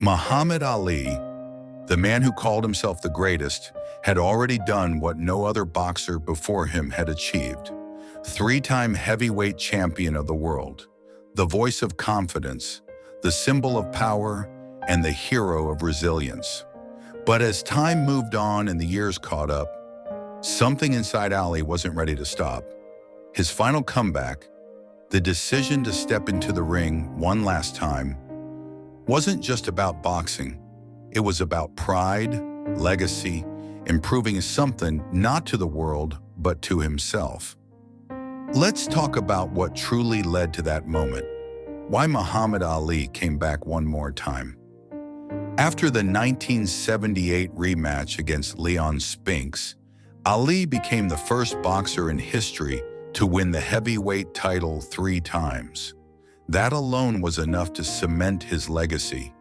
Muhammad Ali, the man who called himself the greatest, had already done what no other boxer before him had achieved. Three-time heavyweight champion of the world, the voice of confidence, the symbol of power, and the hero of resilience. But as time moved on and the years caught up, something inside Ali wasn't ready to stop. His final comeback, the decision to step into the ring one last time, wasn't just about boxing. It was about pride, legacy, and proving something not to the world, but to himself. Let's talk about what truly led to that moment. Why Muhammad Ali came back one more time. After the 1978 rematch against Leon Spinks, Ali became the first boxer in history to win the heavyweight title 3 times. That alone was enough to cement his legacy.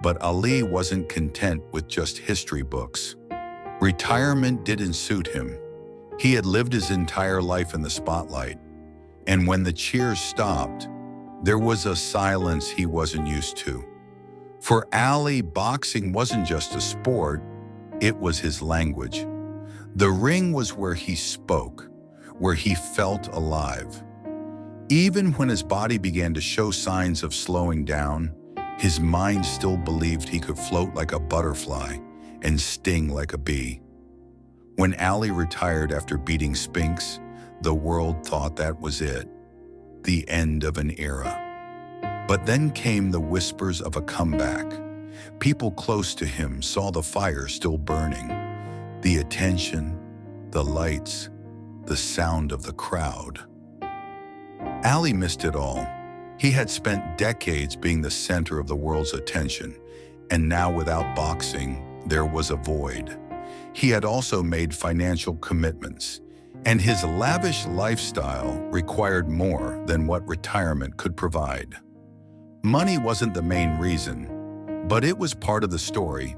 But Ali wasn't content with just history books. Retirement didn't suit him. He had lived his entire life in the spotlight. And when the cheers stopped, there was a silence he wasn't used to. For Ali, boxing wasn't just a sport, it was his language. The ring was where he spoke, where he felt alive. Even when his body began to show signs of slowing down, his mind still believed he could float like a butterfly and sting like a bee. When Ali retired after beating Spinks, the world thought that was it, the end of an era. But then came the whispers of a comeback. People close to him saw the fire still burning, the attention, the lights, the sound of the crowd. Ali missed it all. He had spent decades being the center of the world's attention, and now without boxing, there was a void. He had also made financial commitments, and his lavish lifestyle required more than what retirement could provide. Money wasn't the main reason, but it was part of the story.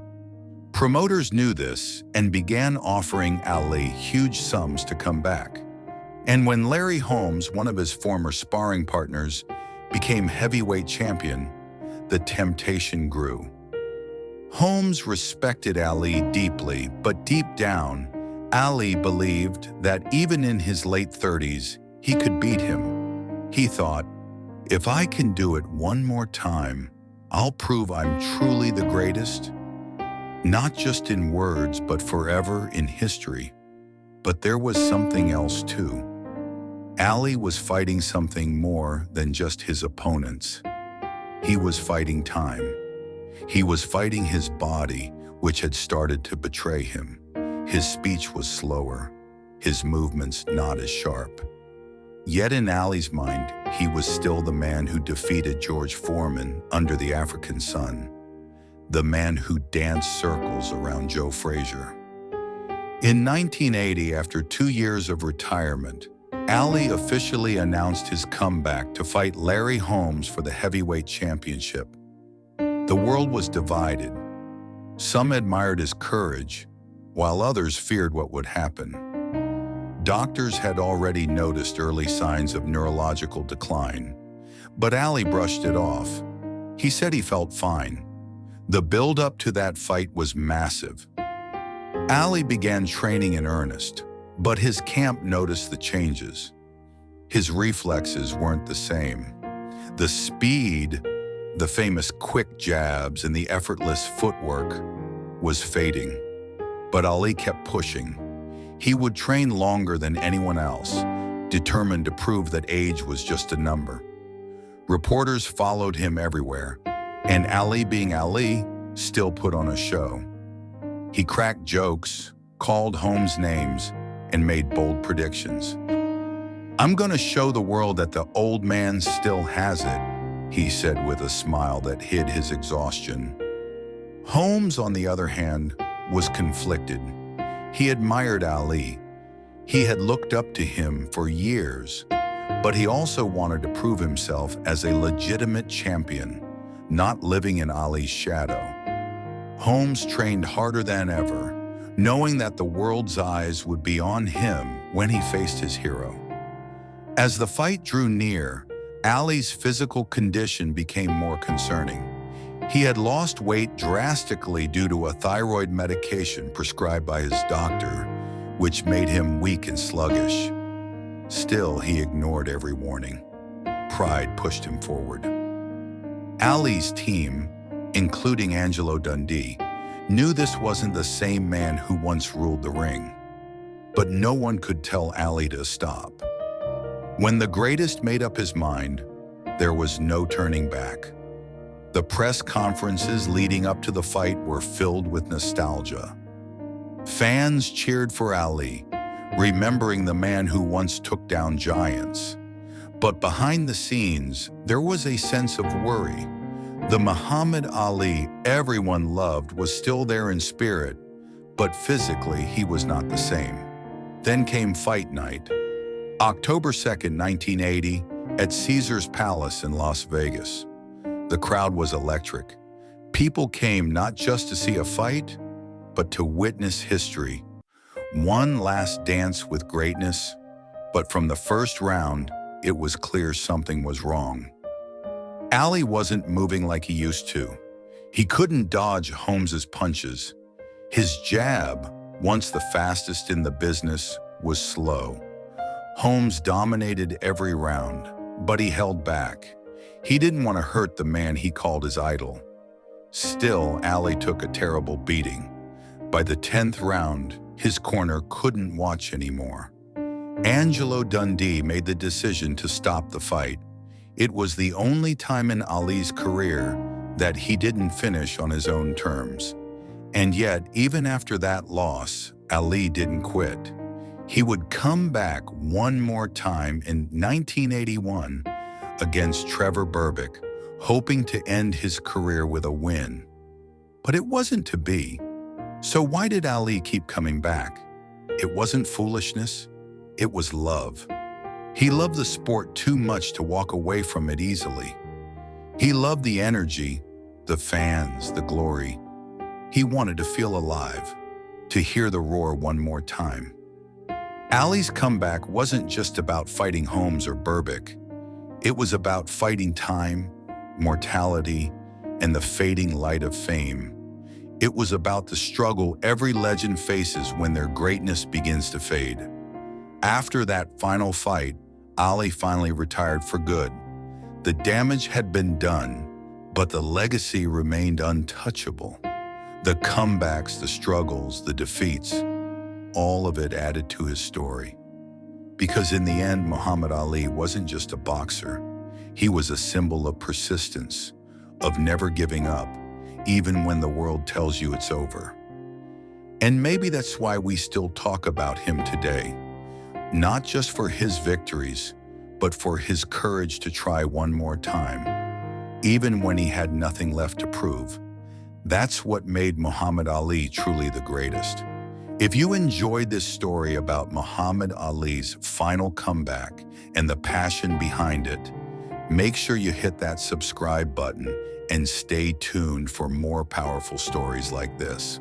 Promoters knew this and began offering Ali huge sums to come back. And when Larry Holmes, one of his former sparring partners, became heavyweight champion, the temptation grew. Holmes respected Ali deeply, but deep down, Ali believed that even in his late 30s, he could beat him. He thought, if I can do it one more time, I'll prove I'm truly the greatest, not just in words, but forever in history. But there was something else too. Ali was fighting something more than just his opponents. He was fighting time. He was fighting his body, which had started to betray him. His speech was slower, his movements not as sharp. Yet in Ali's mind, he was still the man who defeated George Foreman under the African sun, the man who danced circles around Joe Frazier. In 1980, after 2 years of retirement, Ali officially announced his comeback to fight Larry Holmes for the heavyweight championship. The world was divided. Some admired his courage, while others feared what would happen. Doctors had already noticed early signs of neurological decline, but Ali brushed it off. He said he felt fine. The build-up to that fight was massive. Ali began training in earnest, but his camp noticed the changes. His reflexes weren't the same. The speed, the famous quick jabs, and the effortless footwork was fading. But Ali kept pushing. He would train longer than anyone else, determined to prove that age was just a number. Reporters followed him everywhere, and Ali, being Ali, still put on a show. He cracked jokes, called Holmes names, and made bold predictions. "I'm going to show the world that the old man still has it," he said with a smile that hid his exhaustion. Holmes, on the other hand, was conflicted. He admired Ali. He had looked up to him for years, but he also wanted to prove himself as a legitimate champion, not living in Ali's shadow. Holmes trained harder than ever, knowing that the world's eyes would be on him when he faced his hero. As the fight drew near, Ali's physical condition became more concerning. He had lost weight drastically due to a thyroid medication prescribed by his doctor, which made him weak and sluggish. Still, he ignored every warning. Pride pushed him forward. Ali's team, including Angelo Dundee, knew this wasn't the same man who once ruled the ring. But no one could tell Ali to stop. When the greatest made up his mind, there was no turning back. The press conferences leading up to the fight were filled with nostalgia. Fans cheered for Ali, remembering the man who once took down giants. But behind the scenes, there was a sense of worry. The Muhammad Ali everyone loved was still there in spirit, but physically he was not the same. Then came fight night, October 2nd, 1980, at Caesar's Palace in Las Vegas. The crowd was electric. People came not just to see a fight, but to witness history. One last dance with greatness, but from the first round, it was clear something was wrong. Ali wasn't moving like he used to. He couldn't dodge Holmes's punches. His jab, once the fastest in the business, was slow. Holmes dominated every round, but he held back. He didn't want to hurt the man he called his idol. Still, Ali took a terrible beating. By the 10th round, his corner couldn't watch anymore. Angelo Dundee made the decision to stop the fight. It was the only time in Ali's career that he didn't finish on his own terms. And yet, even after that loss, Ali didn't quit. He would come back one more time in 1981 against Trevor Berbick, hoping to end his career with a win. But it wasn't to be. So why did Ali keep coming back? It wasn't foolishness, it was love. He loved the sport too much to walk away from it easily. He loved the energy, the fans, the glory. He wanted to feel alive, to hear the roar one more time. Ali's comeback wasn't just about fighting Holmes or Berbick. It was about fighting time, mortality, and the fading light of fame. It was about the struggle every legend faces when their greatness begins to fade. After that final fight, Ali finally retired for good. The damage had been done, but the legacy remained untouchable. The comebacks, the struggles, the defeats, all of it added to his story. Because in the end, Muhammad Ali wasn't just a boxer. He was a symbol of persistence, of never giving up, even when the world tells you it's over. And maybe that's why we still talk about him today. Not just for his victories, but for his courage to try one more time, even when he had nothing left to prove. That's what made Muhammad Ali truly the greatest. If you enjoyed this story about Muhammad Ali's final comeback and the passion behind it, make sure you hit that subscribe button and stay tuned for more powerful stories like this.